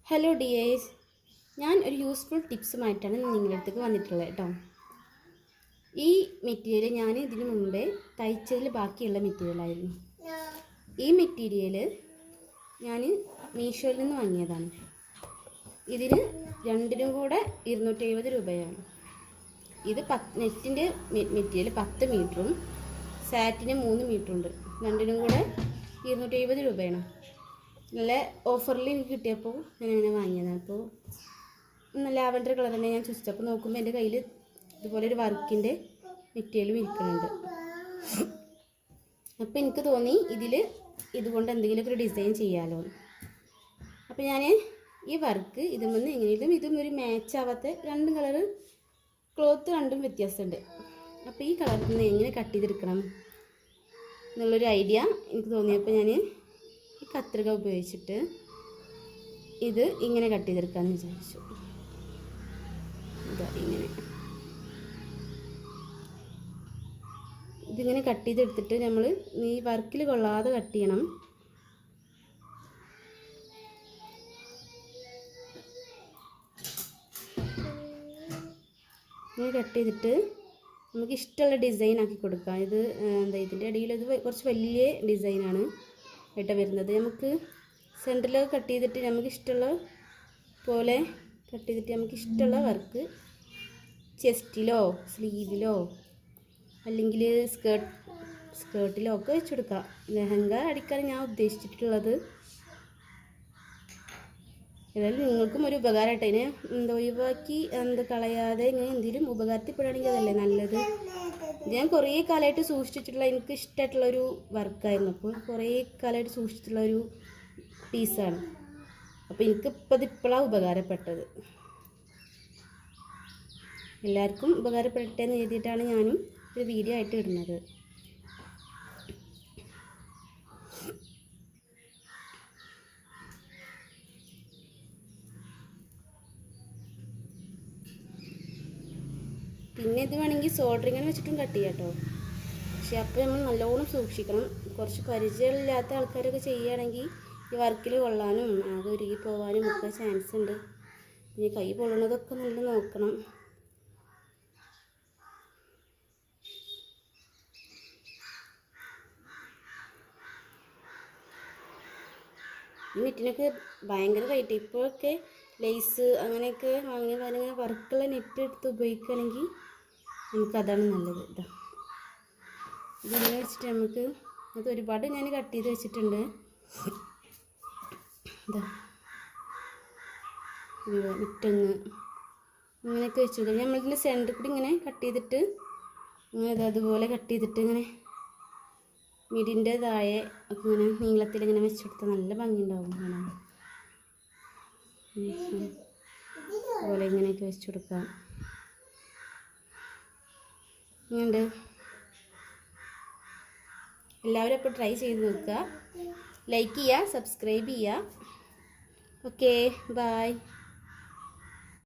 Hello dears, ഞാൻ ഒരു useful ടിപ്സുമായിട്ടാണ് നിങ്ങളുടെ അടുത്തേക്ക് വന്നിട്ടുള്ളത് കേട്ടോ. ഈ മെറ്റീരിയൽ ഞാൻ ഇതിനു മുമ്പേ തയ്ച്ചതിൽ ബാക്കിയുള്ള മെറ്റീരിയലായിരുന്നു. ഈ മെറ്റീരിയൽ ഞാൻ മീഷോയിൽ നിന്ന് വാങ്ങിയതാണ്. ഇതിന് രണ്ടിനും കൂടെ 270 രൂപയാണ്. ഇത് നെറ്റിൻ്റെ മെറ്റീരിയൽ 10 മീറ്ററും സാറ്റിന് 3 മീറ്ററുണ്ട്. രണ്ടിനും കൂടെ 270 രൂപയാണ്. നല്ല ഓഫറിൽ എനിക്ക് കിട്ടിയപ്പോൾ ഞാൻ അങ്ങനെ വാങ്ങിയതാണ്. അപ്പോൾ നല്ല ലാവൻഡർ കളർ തന്നെ ഞാൻ ചുറ്റിച്ചു. അപ്പോൾ നോക്കുമ്പോൾ എൻ്റെ കയ്യിൽ ഇതുപോലെ ഒരു വർക്കിൻ്റെ മെറ്റീരിയലും ഇരിക്കുന്നുണ്ട്. അപ്പോൾ എനിക്ക് തോന്നി ഇതുകൊണ്ട് എന്തെങ്കിലുമൊക്കെ ഒരു ഡിസൈൻ ചെയ്യാമല്ലോ. അപ്പോൾ ഞാൻ ഈ വർക്ക് എങ്ങനെയും ഇതും ഒരു മാച്ച് ആവാത്ത രണ്ട് കളറ് ക്ലോത്ത് രണ്ടും വ്യത്യാസമുണ്ട്. അപ്പോൾ ഈ കളറിൽ നിന്ന് എങ്ങനെ കട്ട് ചെയ്തെടുക്കണം എന്നുള്ളൊരു ഐഡിയ എനിക്ക് തോന്നിയപ്പോൾ ഞാൻ ഈ കത്രിക ഉപയോഗിച്ചിട്ട് ഇത് ഇങ്ങനെ കട്ട് ചെയ്തെടുക്കാമെന്ന് വിചാരിച്ചു. ഇതിങ്ങനെ കട്ട് ചെയ്തെടുത്തിട്ട് നമ്മൾ ഈ വർക്കിൽ കൊള്ളാതെ കട്ട് ചെയ്യണം. ഇങ്ങനെ കട്ട് ചെയ്തിട്ട് നമുക്ക് ഇഷ്ടമുള്ള ഡിസൈൻ ആക്കി കൊടുക്കാം. ഇതിൻ്റെ ഇടയിൽ ഇത് കുറച്ച് വലിയ ഡിസൈനാണ് ആയിട്ട് വരുന്നത്. നമുക്ക് സെൻറ്ററിലൊക്കെ കട്ട് ചെയ്തിട്ട് നമുക്ക് ഇഷ്ടമുള്ള പോലെ കട്ട് ചെയ്തിട്ട് നമുക്ക് ഇഷ്ടമുള്ള വർക്ക് ചെസ്റ്റിലോ സ്ലീവിലോ അല്ലെങ്കിൽ സ്കേർട്ടിലോ ഒക്കെ വെച്ചെടുക്കാം. ലെഹങ്ക അടിക്കാൻ ഞാൻ ഉദ്ദേശിച്ചിട്ടുള്ളത്. ഏതായാലും നിങ്ങൾക്കും ഒരു ഉപകാരമായിട്ട് അതിനെ ഒഴിവാക്കി കളയാതെ ഇങ്ങനെ എന്തെങ്കിലും ഉപകാരത്തിൽപ്പെടുകയാണെങ്കിൽ അതല്ലേ നല്ലത്. ഞാൻ കുറേ കാലമായിട്ട് സൂക്ഷിച്ചിട്ടുള്ള എനിക്ക് ഇഷ്ടമായിട്ടുള്ളൊരു വർക്കായിരുന്നു. അപ്പോൾ കുറേ കാലമായിട്ട് സൂക്ഷിച്ചിട്ടുള്ള ഒരു പീസാണ്. അപ്പോൾ ഇപ്പോഴാണ് ഉപകാരപ്പെട്ടത്. എല്ലാവർക്കും ഉപകാരപ്പെടട്ടെ എന്ന് എഴുതിയിട്ടാണ് ഞാനും ഒരു വീഡിയോ ആയിട്ട് ഇടുന്നത്. പിന്നെ ഇത് വേണമെങ്കിൽ സോൾഡറിങ്ങനെ വെച്ചിട്ടും കട്ട് ചെയ്യാം കേട്ടോ. പക്ഷെ അപ്പോൾ നമ്മൾ നല്ലോണം സൂക്ഷിക്കണം. കുറച്ച് പരിചയമില്ലാത്ത ആൾക്കാരൊക്കെ ചെയ്യുകയാണെങ്കിൽ ഈ വർക്കിൽ കൊള്ളാനും ആകെ ഉരുകി പോകാനും ഒക്കെ ചാൻസ് ഉണ്ട്. പിന്നെ കൈ പൊള്ളണതൊക്കെ നല്ല നോക്കണം. ഈ നെറ്റിനൊക്കെ ഭയങ്കര റേറ്റ്. ഇപ്പോഴൊക്കെ ലേസ് അങ്ങനെയൊക്കെ വാങ്ങിയ വർക്കുള്ള നെറ്റ് എടുത്ത് ഉപയോഗിക്കുകയാണെങ്കിൽ നമുക്കതാണ് നല്ലത്. ഇതിങ്ങനെ വെച്ചിട്ട് നമുക്ക് അത് ഒരുപാട് ഞാൻ കട്ട് ചെയ്ത് വെച്ചിട്ടുണ്ട്. ഇട്ടൊന്ന് ഇങ്ങനെയൊക്കെ വെച്ചു കൊടുക്കും. നമ്മളിതിൻ്റെ സെൻറ്റർ കൂടി ഇങ്ങനെ കട്ട് ചെയ്തിട്ട് ഇങ്ങനെ അതുപോലെ കട്ട് ചെയ്തിട്ട് ഇങ്ങനെ മിഡിൻ്റെ താഴെ ഒക്കെ ഇങ്ങനെ നീളത്തിൽ ഇങ്ങനെ വെച്ച് കൊടുത്താൽ നല്ല ഭംഗിയുണ്ടാവും. അതുപോലെ ഇങ്ങനെയൊക്കെ വെച്ച് കൊടുക്കാം. ഇങ്ങനെയുണ്ട്. എല്ലാവരും അപ്പോൾ ട്രൈ ചെയ്ത് നോക്കുക. ലൈക്ക് ചെയ്യുക, സബ്സ്ക്രൈബ് ചെയ്യുക. Okay, by.